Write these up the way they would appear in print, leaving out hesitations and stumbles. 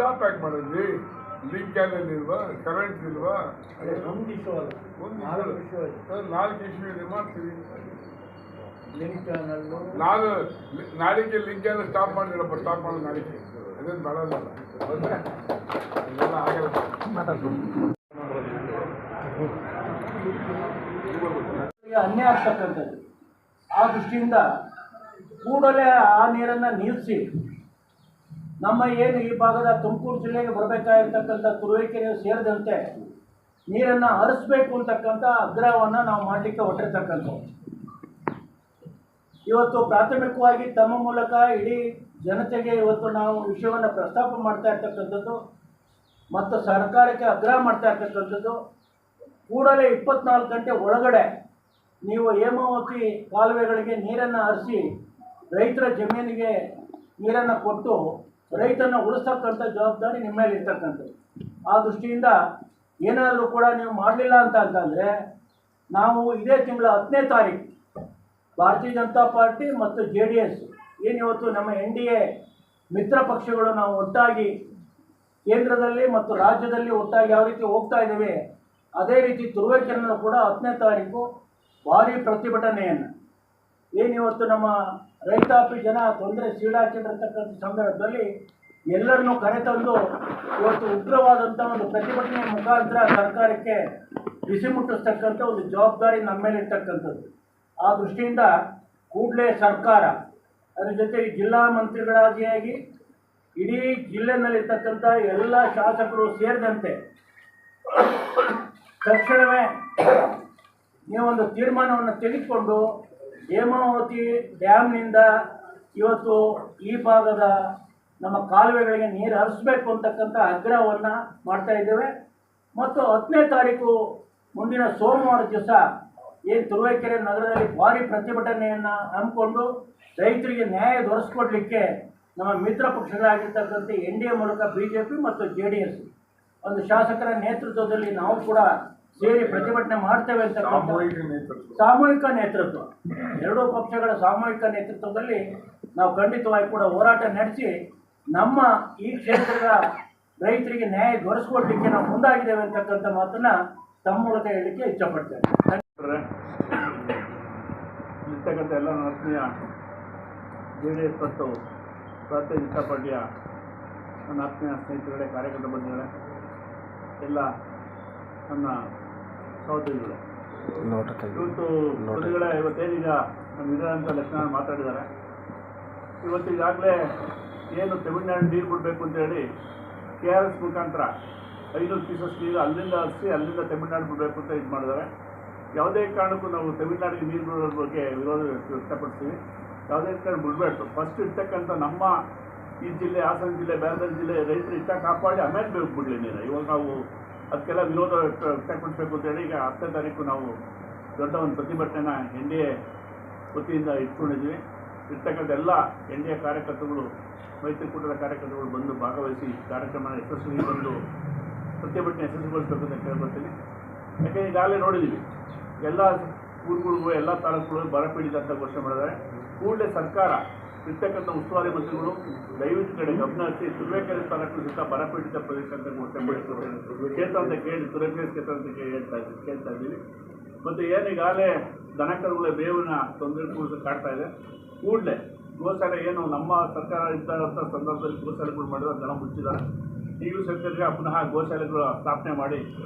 Stop ಯಾಕೆ ಮಾಡಿದ್ವಿ? Link channel ಇಲ್ವಾ? ಕರೆಂಟ್ ಇಲ್ವಾ? ಒಂದು ಇಶ್ಯೂ ಅಲ್ಲ, ನಾಲ್ಕು ಇಶ್ಯೂ ಇದೆ. 4 ಇಶ್ಯೂ ಇದೆ, ಮಾಡ್ತೀವಿ. ಲಿಂಕ್ ಚಾನಲ್ ನಾಳೆಗೆ ಲಿಂಕ್ ಚಾನಲ್ ಸ್ಟಾಪ್ ಮಾಡಿರಪ್ಪ, ಸ್ಟಾಪ್ ಮಾಡೋದು ನಾಳೆಗೆ. ಅದೇನು ಬರೋಲ್ಲ, ಇದೆಲ್ಲ ಆಗಲ್ಲ. ಅನ್ಯಾಯ ಆಗ್ತಕ್ಕಂಥದ್ದು. ಆ ದೃಷ್ಟಿಯಿಂದ ಕೂಡಲೇ ಆ ನೀರನ್ನು ನಿಲ್ಲಿಸಿ ನಮ್ಮ ಏನು ಈ ಭಾಗದ ತುಮಕೂರು ಜಿಲ್ಲೆಗೆ ಬರಬೇಕಾಗಿರ್ತಕ್ಕಂಥ ತುರುವೇಕೆರೆ ಸೇರಿದಂತೆ ನೀರನ್ನು ಹರಿಸಬೇಕು ಅಂತಕ್ಕಂಥ ಆಗ್ರಹವನ್ನು ನಾವು ಮಾಡಲಿಕ್ಕೆ ಹೊರಟಿರ್ತಕ್ಕಂಥದ್ದು. ಇವತ್ತು ಪ್ರಾಥಮಿಕವಾಗಿ ತಮ್ಮ ಮೂಲಕ ಇಡೀ ಜನತೆಗೆ ಇವತ್ತು ನಾವು ವಿಷಯವನ್ನು ಪ್ರಸ್ತಾಪ ಮಾಡ್ತಾ ಇರ್ತಕ್ಕಂಥದ್ದು ಮತ್ತು ಸರ್ಕಾರಕ್ಕೆ ಆಗ್ರಹ ಮಾಡ್ತಾ ಇರ್ತಕ್ಕಂಥದ್ದು, ಕೂಡಲೇ 24 ಗಂಟೆ ಒಳಗಡೆ ನೀವು ಹೇಮಾವತಿ ಕಾಲುವೆಗಳಿಗೆ ನೀರನ್ನು ಹರಿಸಿ ರೈತರ ಜಮೀನಿಗೆ ನೀರನ್ನು ಕೊಟ್ಟು ರೈತನ ಉಳಿಸ್ತಕ್ಕಂಥ ಜವಾಬ್ದಾರಿ ನಿಮ್ಮ ಮೇಲೆ ಇರ್ತಕ್ಕಂಥದ್ದು. ಆ ದೃಷ್ಟಿಯಿಂದ ಏನಾದರೂ ಕೂಡ ನೀವು ಮಾಡಲಿಲ್ಲ ಅಂತಂದರೆ ನಾವು ಇದೇ ತಿಂಗಳ 10ನೇ ತಾರೀಕು ಭಾರತೀಯ ಜನತಾ ಪಾರ್ಟಿ ಮತ್ತು JDS ಏನಿವತ್ತು ನಮ್ಮ NDA ಮಿತ್ರ ಪಕ್ಷಗಳು ನಾವು ಒಟ್ಟಾಗಿ ಕೇಂದ್ರದಲ್ಲಿ ಮತ್ತು ರಾಜ್ಯದಲ್ಲಿ ಒಟ್ಟಾಗಿ ಯಾವ ರೀತಿ ಹೋಗ್ತಾ ಇದ್ದೇವೆ, ಅದೇ ರೀತಿ ತುರುವೇಕೆರೆಯಲ್ಲೂ ಕೂಡ 10ನೇ ತಾರೀಕು ಭಾರೀ ಪ್ರತಿಭಟನೆಯನ್ನು ಏನಿವತ್ತು ನಮ್ಮ ರೈತಾಪಿ ಜನ ತೊಂದರೆ ಸೀಡಾಕಿರ್ತಕ್ಕಂಥ ಸಂದರ್ಭದಲ್ಲಿ ಎಲ್ಲರನ್ನೂ ಕರೆತಂದು ಇವತ್ತು ಉಗ್ರವಾದಂಥ ಒಂದು ಪ್ರತಿಭಟನೆ ಮುಖಾಂತರ ಸರ್ಕಾರಕ್ಕೆ ಬಿಸಿ ಮುಟ್ಟಿಸ್ತಕ್ಕಂಥ ಒಂದು ಜವಾಬ್ದಾರಿ ನಮ್ಮ ಮೇಲೆ ಇರ್ತಕ್ಕಂಥದ್ದು. ಆ ದೃಷ್ಟಿಯಿಂದ ಕೂಡಲೇ ಸರ್ಕಾರ ಅದರ ಜೊತೆಗೆ ಜಿಲ್ಲಾ ಮಂತ್ರಿಗಳಾದಿಯಾಗಿ ಇಡೀ ಜಿಲ್ಲೆಯಲ್ಲಿರ್ತಕ್ಕಂಥ ಎಲ್ಲ ಶಾಸಕರು ಸೇರಿದಂತೆ ತಕ್ಷಣವೇ ನೀವೊಂದು ತೀರ್ಮಾನವನ್ನು ತೆಗೆದುಕೊಂಡು ಹೇಮಾವತಿ ಡ್ಯಾಮ್ನಿಂದ ಇವತ್ತು ಈ ಭಾಗದ ನಮ್ಮ ಕಾಲುವೆಗಳಿಗೆ ನೀರು ಹರಿಸಬೇಕು ಅಂತಕ್ಕಂಥ ಆಗ್ರಹವನ್ನು ಮಾಡ್ತಾ ಇದ್ದೇವೆ. ಮತ್ತು 10ನೇ ತಾರೀಕು ಮುಂದಿನ ಸೋಮವಾರ ದಿವಸ ಏನು ತುರುವೇಕೆರೆ ನಗರದಲ್ಲಿ ಭಾರಿ ಪ್ರತಿಭಟನೆಯನ್ನು ಹಮ್ಮಿಕೊಂಡು ರೈತರಿಗೆ ನ್ಯಾಯ ದೊರಕಿಸ್ಕೊಡ್ಲಿಕ್ಕೆ ನಮ್ಮ ಮಿತ್ರ ಪಕ್ಷಗಳಾಗಿರ್ತಕ್ಕಂಥ NDA ಮೂಲಕ BJP ಮತ್ತು JDS ಒಂದು ಶಾಸಕರ ನೇತೃತ್ವದಲ್ಲಿ ನಾವು ಕೂಡ ಸೇರಿ ಪ್ರತಿಭಟನೆ ಮಾಡ್ತೇವೆ ಅಂತ ಸಾಮೂಹಿಕ ನೇತೃತ್ವ, ಎರಡೂ ಪಕ್ಷಗಳ ಸಾಮೂಹಿಕ ನೇತೃತ್ವದಲ್ಲಿ ನಾವು ಖಂಡಿತವಾಗಿ ಕೂಡ ಹೋರಾಟ ನಡೆಸಿ ನಮ್ಮ ಈ ಕ್ಷೇತ್ರದ ರೈತರಿಗೆ ನ್ಯಾಯ ದೊರಕಿಸ್ಕೊಡ್ಲಿಕ್ಕೆ ನಾವು ಮುಂದಾಗಿದ್ದೇವೆ ಅಂತಕ್ಕಂಥ ಮಾತನ್ನ ತಮ್ಮ ಮೂಲಕ ಹೇಳಲಿಕ್ಕೆ ಇಷ್ಟಪಡ್ತೇವೆ. ಇರ್ತಕ್ಕಂಥ ಎಲ್ಲ ಆತ್ಮೀಯ JDS ಮತ್ತು ಭಾರತೀಯ ಜನತಾ ಪಾರ್ಟಿಯ ನನ್ನ ಆತ್ಮೀಯ ಸ್ನೇಹಿತರುಗಳೇ, ಕಾರ್ಯಕರ್ತ ಬಂಧುಗಳೇ, ಎಲ್ಲ ನನ್ನ ಸಹೋದರಿಗಳೇ, ಇವತ್ತು ಪ್ರತಿಗಳೇ ಇವತ್ತೇನೀಗ ನಮ್ಮ ಹಿರಿಯರಂತ ಲಕ್ಷ್ಮಣ ಮಾತಾಡಿದ್ದಾರೆ. ಇವತ್ತಿಗಾಗಲೇ ಏನು ತಮಿಳುನಾಡು ನೀರು ಬಿಡಬೇಕು ಅಂತೇಳಿ KRS ಮುಖಾಂತರ 500 ಕ್ಯೂಸೆಸ್ ನೀರು ಅಲ್ಲಿಂದ ಹರಿಸಿ ಅಲ್ಲಿಂದ ತಮಿಳುನಾಡು ಬಿಡಬೇಕು ಅಂತ ಇದು ಮಾಡಿದ್ದಾರೆ. ಯಾವುದೇ ಕಾರಣಕ್ಕೂ ನಾವು ತಮಿಳುನಾಡಿಗೆ ನೀರು ಬಿಡೋದ್ರ ಬಗ್ಗೆ ವಿರೋಧ ವ್ಯಕ್ತಪಡಿಸ್ತೀವಿ. ಯಾವುದೇ ಕಾರಣ ಬಿಡಬೇಕು. ಫಸ್ಟ್ ಇರ್ತಕ್ಕಂಥ ನಮ್ಮ ಈ ಜಿಲ್ಲೆ, ಹಾಸನ ಜಿಲ್ಲೆ, ಬೇರೆ ಜಿಲ್ಲೆ ರೈತರು ಇಷ್ಟ ಕಾಪಾಡಿ ಆಮೇಲೆ ಬೇಕು ಬಿಡಲಿ ನೀರು. ಇವಾಗ ನಾವು ಅದಕ್ಕೆಲ್ಲ ವಿರೋಧ ವ್ಯಕ್ತಪಡಿಸಬೇಕು ಅಂತೇಳಿ ಈಗ 10ನೇ ತಾರೀಕು ನಾವು ದೊಡ್ಡ ಒಂದು ಪ್ರತಿಭಟನೆನ NDA ವತಿಯಿಂದ ಇಟ್ಕೊಂಡಿದ್ವಿ. ಇರ್ತಕ್ಕಂಥ ಎಲ್ಲ NDA ಕಾರ್ಯಕರ್ತರುಗಳು, ಮೈತ್ರಿಕೂಟದ ಕಾರ್ಯಕರ್ತರುಗಳು ಬಂದು ಭಾಗವಹಿಸಿ ಕಾರ್ಯಕ್ರಮನ ಯಶಸ್ವಿ ಬಂದು ಪ್ರತಿಭಟನೆ ಯಶಸ್ವಿಗೊಳಿಸಬೇಕು ಅಂತ ಕೇಳ್ಕೊಳ್ತೀನಿ. ಯಾಕೆ ಈಗಾಗಲೇ ನೋಡಿದ್ದೀವಿ ಎಲ್ಲ ಊರುಗಳಿಗೂ ಎಲ್ಲ ತಾಲೂಕುಗಳು ಬರಪೀಡಿತ ಅಂತ ಘೋಷಣೆ ಮಾಡಿದ್ದಾರೆ. ಕೂಡಲೇ ಸರ್ಕಾರ ಇರ್ತಕ್ಕಂಥ ಉಸ್ತುವಾರಿ ಮಂತ್ರಿಗಳು ದಯವಿಟ್ಟು ಕಡೆ ಗಮನ ಹರಿಸಿ ತುರುವೇಕೆರೆ ತಾಲೂಕು ಸುತ್ತ ಬರಪೀಡಿತ ಪ್ರದೇಶ ಅಂತ ಘೋಷಣೆ ಮಾಡಿರ್ತಾರೆ. ಕ್ಷೇತ್ರ ಅಂತ ಕೇಳಿ ತುರುವೇಕೆರೆ ಕ್ಷೇತ್ರ ಅಂತ ಕೇಳ್ತಾ ಇದ್ದೀವಿ. ಮತ್ತು ಏನೀಗಾಗಲೇ ದನಕರುಗಳ ಬೇವಿನ ತೊಂದರೆ ಕಾಡ್ತಾ ಇದೆ. ಕೂಡಲೇ ಗೋಶಾಲೆ ಏನು ನಮ್ಮ ಸರ್ಕಾರ ಇದ್ದಂಥ ಸಂದರ್ಭದಲ್ಲಿ ಗೋಶಾಲೆಗಳು ಮಾಡಿದ್ರೆ ದನ ಮುಚ್ಚಿದ್ದಾರೆ. ಈಗಲೂ ಸರ್ಕಾರಕ್ಕೆ ಪುನಃ ಗೋಶಾಲೆಗಳು ಸ್ಥಾಪನೆ ಮಾಡಿ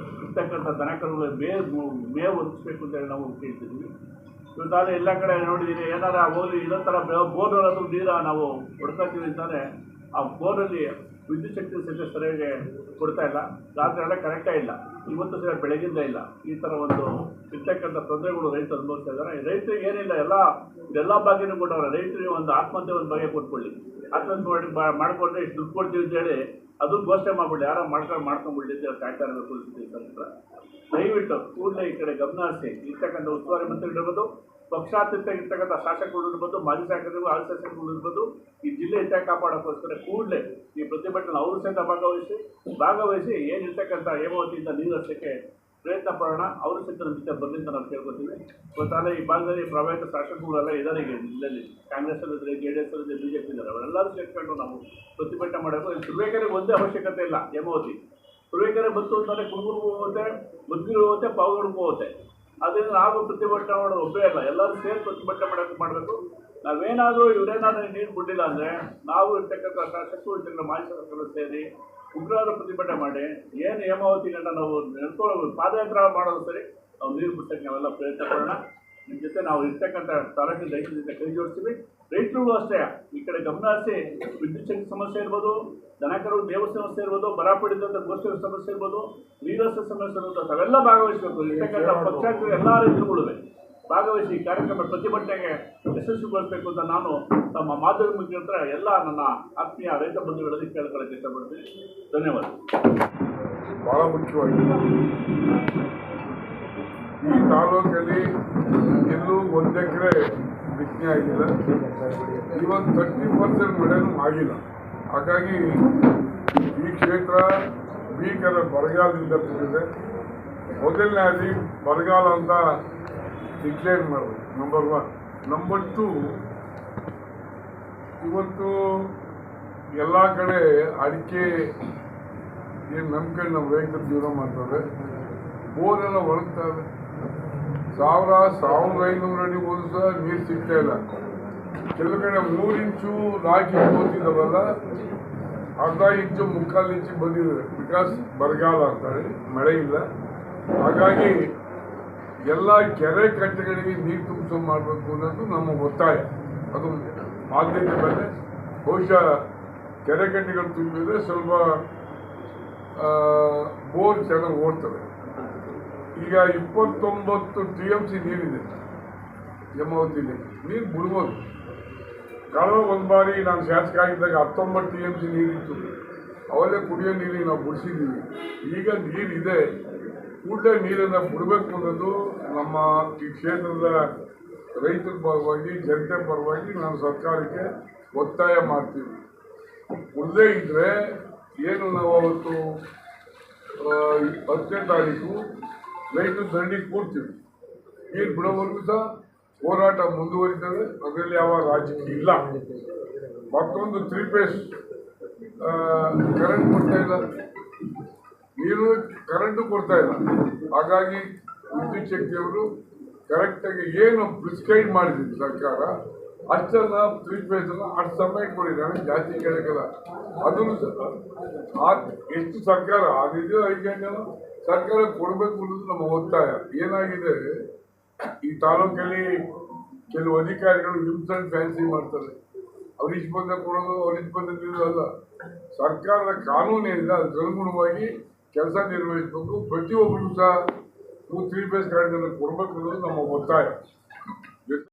ಇರ್ತಕ್ಕಂಥ ದನಕರುಗಳ ಮೇವು ಒದಗಿಸ್ಬೇಕು ಅಂತೇಳಿ ನಾವು ಕೇಳ್ತಿದ್ದೀವಿ. ಇವತ್ತಾದರೆ ಎಲ್ಲ ಕಡೆ ನೋಡಿದ್ದೀನಿ, ಏನಾರ ಹೋಗಲಿ ಇನ್ನೊಂದು ಥರ ಬೋರ್ನಲ್ಲೂ ನೀರು ನಾವು ಹೊಡ್ಕೊತೀವಿ ಅಂತಂದರೆ ಆ ಬೋರಲ್ಲಿ ವಿದ್ಯುತ್ ಶಕ್ತಿ ಸಹಿತ ಸರಿಯಾಗಿ ಕೊಡ್ತಾ ಇಲ್ಲ. ರಾತ್ರಿ ಎಲ್ಲ ಕರೆಕ್ಟೇ ಇಲ್ಲ, ಇವತ್ತು ಸಹ ಬೆಳಗಿಂದ ಇಲ್ಲ. ಈ ಥರ ಒಂದು ಇರ್ತಕ್ಕಂಥ ತೊಂದರೆಗಳು ರೈತರು ಅನುಭವಿಸ್ತಾ ಇದ್ದಾರೆ. ರೈತರಿಗೆ ಏನಿಲ್ಲ, ಎಲ್ಲ ಭಾಗ್ಯನೂ ಕೊಟ್ಟವ್ರೆ. ರೈತರಿಗೆ ಒಂದು ಆತ್ಮಹತ್ಯೆ ಒಂದು ಭಾಗ್ಯ ಕೊಟ್ಕೊಳ್ಳಿ, ಆತ್ಮಹತ್ಯೆ ಮಾಡಿಕೊಂಡ್ರೆ ಇಷ್ಟು ದುಡ್ಡು ಕೊಡ್ತೀವಿ ಅಂತೇಳಿ ಅದನ್ನು ಘೋಷಣೆ ಮಾಡ್ಬಿಡಿ, ಯಾರೋ ಮಾಡ್ಕೊಂಡ್ಬಿಡ್ಲಿ ಅಂತೇಳಿ ಕಾಯ್ತಾ ಇರಬೇಕು ಪರಿಸ್ಥಿತಿ ಸರ್ಕಾರ. ದಯವಿಟ್ಟು ಕೂಡಲೇ ಈ ಕಡೆ ಗಮನ ಹರಿಸಿ ಇರ್ತಕ್ಕಂಥ ಉಸ್ತುವಾರಿ ಮಂತ್ರಿಗಳಿರ್ಬೋದು, ಪಕ್ಷಾತೀತ ಇರ್ತಕ್ಕಂಥ ಶಾಸಕರು ಇರ್ಬೋದು, ಮಾಜಿ ಶಾಸಕರು, ಹಾಲಿ ಶಾಸಕರು ಇರ್ಬೋದು, ಈ ಜಿಲ್ಲೆ ಹಿತ ಕಾಪಾಡೋಕ್ಕೋಸ್ಕರ ಕೂಡಲೇ ಈ ಪ್ರತಿಭಟನೆ ಅವರು ಸಹಿತ ಭಾಗವಹಿಸಿ ಏನಿರ್ತಕ್ಕಂಥ ಹೇಮಾವತಿಯಿಂದ ನೀರು ಹರಿಸೋಕ್ಕೆ ಪ್ರಯತ್ನ ಪಡೋಣ. ಅವರು ಸಹಿತ ನಮ್ಮ ಜೊತೆ ಬರಲಿ ಅಂತ ನಾವು ಕೇಳ್ಕೊತೀವಿ. ಇವತ್ತಾಗಲೇ ಈ ಭಾಗದಲ್ಲಿ ಪ್ರಭಾವಿತ ಶಾಸಕರುಗಳೆಲ್ಲ ಇದ್ದಾರೆ. ಈಗ ಜಿಲ್ಲೆಯಲ್ಲಿ ಕಾಂಗ್ರೆಸ್ ಇದ್ದಾರೆ, JDS ಇದ್ದಾರೆ, BJP ಇದ್ದಾರೆ. ಅವರೆಲ್ಲರೂ ಸೇರ್ಕೊಂಡು ನಾವು ಪ್ರತಿಭಟನೆ ಮಾಡಬೇಕು. ಇಲ್ಲಿ ತುರುವೇಕೆರೆಗೆ ಒಂದೇ ಅವಶ್ಯಕತೆ ಇಲ್ಲ. ಹೇಮಾವತಿ ತುರುವೇಕೆರೆ ಬಂತು ಅಂತಂದರೆ ಕುಡುಗುರಿಗೂ ಹೋಗುತ್ತೆ, ಮುದ್ಗಿರಿಗೂ ಹೋಗುತ್ತೆ, ಪಾವಗಡಕ್ಕೂ ಹೋಗುತ್ತೆ. ಅದರಿಂದ ನಾವು ಪ್ರತಿಭಟನೆ ಮಾಡೋದು ಒಬ್ಬೇ ಅಲ್ಲ, ಎಲ್ಲರೂ ಸೇರಿ ಪ್ರತಿಭಟನೆ ಮಾಡಬೇಕು. ನಾವೇನಾದರೂ ಇವರೇನಾದರೂ ನೀರು ಬಿಟ್ಟಿಲ್ಲ ಅಂದರೆ ನಾವು ಇರ್ತಕ್ಕಂಥ ಶಾಸಕರು ಇರ್ತಕ್ಕಂಥ ಮಾಜಿ ಶಾಸಕರು ಸೇರಿ ಉಗ್ರವಾದ ಪ್ರತಿಭಟನೆ ಮಾಡಿ ಏನು ಹೇಮಾವತಿ ಗಂಟ ನಾವು ನೆನ್ಕೊಳ್ಳೋ ಪಾದಯಾತ್ರೆ ಮಾಡೋದು ಸರಿ, ನಾವು ನೀರು ಬಿಟ್ಟಕ್ಕೆ ನಾವೆಲ್ಲ ಪ್ರಯತ್ನ ಪಡೋಣ. ನಿಮ್ಮ ಜೊತೆ ನಾವು ಇರ್ತಕ್ಕಂಥ ತಾಲೂಕಿನ ರೈತರ ಜೊತೆ ಕೈ ಜೋಡಿಸ್ತೀವಿ. ರೈತರಿಗೂ ಅಷ್ಟೇ ಈ ಕಡೆ ಗಮನ ಹರಿಸಿ ವಿದ್ಯುತ್ ಶಕ್ತಿ ಸಮಸ್ಯೆ ಇರ್ಬೋದು, ದನಕರು ದೇವ ಸಮಸ್ಯೆ ಇರ್ಬೋದು, ಬರ ಪಡಿದಂಥ ಗೋಷ್ಠಿ ಸಮಸ್ಯೆ ಇರ್ಬೋದು, ನೀರಸ ಸಮಸ್ಯೆ ಇರ್ಬೋದು, ಅವೆಲ್ಲ ಭಾಗವಹಿಸಬೇಕು. ಇರ್ತಕ್ಕಂಥ ಪಕ್ಷಾಂತರ ಎಲ್ಲ ರೈತರುಗಳಿವೆ ಭಾಗವಹಿಸಿ ಕಾರ್ಯಕ್ರಮ ಪ್ರತಿಭಟನೆಗೆ ಯಶಸ್ವಿಗೊಳಿಸಬೇಕು ಅಂತ ನಾನು ತಮ್ಮ ಮಾಧ್ಯಮ ಮುಖಾಂತರ ಎಲ್ಲ ನನ್ನ ಆತ್ಮೀಯ ರೈತ ಬಂಧುಗಳಲ್ಲಿ ಕೇಳ್ಕೊಳ್ಳೋಕೆ ಇಷ್ಟಪಡ್ತೀನಿ. ಧನ್ಯವಾದ. ಭಾಳ ಮುಖ್ಯವಾಗಿ ಈ ತಾಲೂಕಲ್ಲಿ ಎಲ್ಲೂ 1 ಎಕರೆ ಬಿತ್ತನೆ ಆಗಿಲ್ಲ. ಇವತ್ತು 30% ಮಳೆನೂ ಆಗಿಲ್ಲ. ಹಾಗಾಗಿ ಈ ಕ್ಷೇತ್ರ ಭೀಕರ ಬರಗಾಲದಿಂದ ಕೂಡಿದೆ. ಮೊದಲನೇದಾಗಿ ಬರಗಾಲ ಅಂತ ಡಿಕ್ಲೇರ್ ಮಾಡೋದು ನಂಬರ್ 1. ನಂಬರ್ 2, ಇವತ್ತು ಎಲ್ಲ ಕಡೆ ಅಡಿಕೆ ಏನು ನಂಬ್ಕೊಂಡು ನಮ್ಮ ರೈತರು ಜೀವನ ಮಾಡ್ತಾರೆ. ಬೋರೆಲ್ಲ ಒಣಗ್ತವೆ. 1500 ಅಡಿ ಹೋದ್ರು ಸಹ ನೀರು ಸಿಗ್ತಾ ಇಲ್ಲ. ಕೆಲವು ಕಡೆ 3 ಇಂಚು 4 ಇಂಚು ಹೋಗ್ತಿದ್ದಾವಲ್ಲ, ಅರ್ಧ ಇಂಚು 3/4 ಇಂಚು ಬಂದಿದೆ. ಬಿಕಾಸ್ ಬರಗಾಲ ಅಂತಾರೆ, ಮಳೆ ಇಲ್ಲ. ಹಾಗಾಗಿ ಎಲ್ಲ ಕೆರೆ ಕಟ್ಟೆಗಳಿಗೆ ನೀರು ತುಂಬಿಸೋ ಮಾಡಬೇಕು ಅನ್ನೋದು ನಮ್ಮ ಒತ್ತಾಯ. ಅದು ಆದ್ಯತೆ ಮೇಲೆ ಬಹುಶಃ ಕೆರೆ ಕಟ್ಟೆಗಳು ತುಂಬಿದರೆ ಸ್ವಲ್ಪ ಬೋರ್ ಚೆನ್ನಾಗಿ ಓಡ್ತವೆ. ಈಗ 29 TMC ನೀರಿದೆ ಹೇಮಾವತಿಲಿ. ನೀರು ಬಿಡ್ಬೋದು. ಕಳೆದ ಒಂದು ಬಾರಿ ನಾನು ಶಾಸಕ ಆಗಿದ್ದಾಗ 19 TMC ನೀರಿತ್ತು. ಅವಲ್ಲೇ ಕುಡಿಯೋ ನೀರಿಗೆ ನಾವು ಬಿಡಿಸಿದ್ದೀವಿ. ಈಗ ನೀರಿದೆ, ಕೂಡಲೇ ನೀರನ್ನು ಬಿಡಬೇಕು ಅನ್ನೋದು ನಮ್ಮ ಈ ಕ್ಷೇತ್ರದ ರೈತರ ಪರವಾಗಿ, ಜನತೆ ಪರವಾಗಿ ನಾನು ಸರ್ಕಾರಕ್ಕೆ ಒತ್ತಾಯ ಮಾಡ್ತೀವಿ. ಉಳ್ಳೇ ಇದ್ದರೆ ಏನು ನಾವು ಅವತ್ತು 10ನೇ ತಾರೀಕು ರೈತರು ದಂಡಿಗೆ ಕೂಡ್ತೀವಿ. ನೀರು ಬಿಡೋವರೆಗೂ ಸಹ ಹೋರಾಟ ಮುಂದುವರಿತದೆ. ಅದರಲ್ಲಿ ಯಾವ ರಾಜಕೀಯ ಇಲ್ಲ. ಮತ್ತೊಂದು 3 ಫೇಸ್ ಕರೆಂಟ್ ಕೊಡ್ತಾ ಇಲ್ಲ, ನೀರು ಕರೆಂಟು ಕೊಡ್ತಾ ಇಲ್ಲ. ಹಾಗಾಗಿ ವಿದ್ಯುತ್ ಶಕ್ತಿಯವರು ಕರೆಕ್ಟಾಗಿ ಏನು ಪ್ರಿಸ್ಕ್ರೈಬ್ ಮಾಡಿದ್ದೀವಿ ಸರ್ಕಾರ ಅಷ್ಟನ್ನು 3 ಫೇಸನ್ನು ಅಷ್ಟು ಸಮಯ ಕೊಡಿದ್ದಾರೆ. ಜಾಸ್ತಿ ಕೇಳೋಕ್ಕಲ್ಲ. ಅದನ್ನು ಎಷ್ಟು ಸರ್ಕಾರ ಆಗಿದೆಯೋ 5 ಗಂಟೆನೂ ಸರ್ಕಾರ ಕೊಡಬೇಕು ಅನ್ನೋದು ನಮ್ಮ ಒತ್ತಾಯ. ಏನಾಗಿದೆ, ಈ ತಾಲೂಕಲ್ಲಿ ಕೆಲವು ಅಧಿಕಾರಿಗಳು ಹಿಂಸನ್ ಫ್ಯಾನ್ಸಿ ಮಾಡ್ತಾರೆ. ಅವ್ರಿಗೆ ಇಷ್ಟು ಬಂದ ಕೊಡೋದು, ಅವ್ರಿಗೆ ಇಷ್ಟು ಬಂದ ಅಲ್ಲ. ಸರ್ಕಾರದ ಕಾನೂನು ಏನಿದೆ ಅದಕ್ಕೆ ಅನುಗುಣವಾಗಿ ಕೆಲಸ ನಿರ್ವಹಿಸಬೇಕು. ಪ್ರತಿಯೊಬ್ಬರಿಗೂ ಸಹ 3 ಫೇಸ್ ಕರೆಂಟನ್ನು ಕೊಡಬೇಕು ಅನ್ನೋದು ನಮ್ಮ ಒತ್ತಾಯ.